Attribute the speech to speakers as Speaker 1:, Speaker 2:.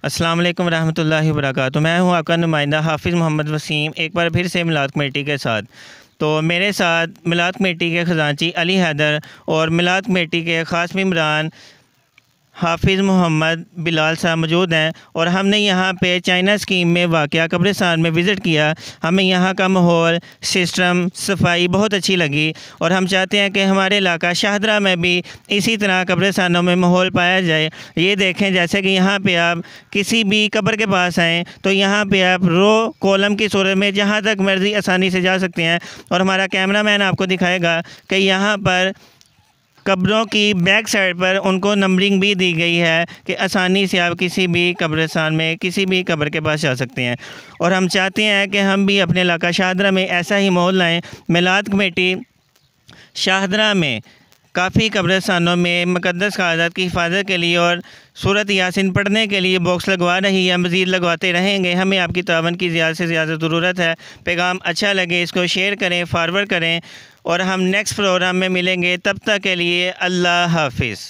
Speaker 1: अस्सलाम वालेकुम रहमतुल्लाहि व बरकातुहू। मैं हूं आपका नुमाइंदा हाफिज़ मोहम्मद वसीम, एक बार फिर से मिलाद कमेटी के साथ। तो मेरे साथ मिलाद कमेटी के ख़जानची अली हैदर और मिलाद कमेटी के ख़ास मेंबरान हाफिज़ मोहम्मद बिलाल साहब मौजूद हैं। और हमने यहाँ पे चाइना स्कीम में वाक़या कब्रिस्तान में विज़िट किया। हमें यहाँ का माहौल, सिस्टम, सफाई बहुत अच्छी लगी और हम चाहते हैं कि हमारे इलाका शाहदरा में भी इसी तरह कब्रिस्तानों में माहौल पाया जाए। ये देखें, जैसे कि यहाँ पे आप किसी भी कब्र के पास आएँ तो यहाँ पे आप रो कॉलम की सूरत में जहाँ तक मर्ज़ी आसानी से जा सकते हैं। और हमारा कैमरामैन आपको दिखाएगा कि यहाँ पर कब्रों की बैक साइड पर उनको नंबरिंग भी दी गई है कि आसानी से आप किसी भी कब्रिस्तान में किसी भी कब्र के पास जा सकते हैं। और हम चाहते हैं कि हम भी अपने इलाका शाहदरा में ऐसा ही माहौल लाएँ। मिलाद कमेटी शाहदरा में काफ़ी कब्रिस्तानों में मुक़द्दस कागज़ात की हिफाजत के लिए और सूरत यासीन पढ़ने के लिए बॉक्स लगवा रही है, मज़ीद लगवाते रहेंगे। हमें आपकी तावन की ज़्यादा से ज़्यादा ज़रूरत है। पैगाम अच्छा लगे इसको शेयर करें, फॉरवर्ड करें और हम नेक्स्ट प्रोग्राम में मिलेंगे। तब तक के लिए अल्लाह हाफिज़।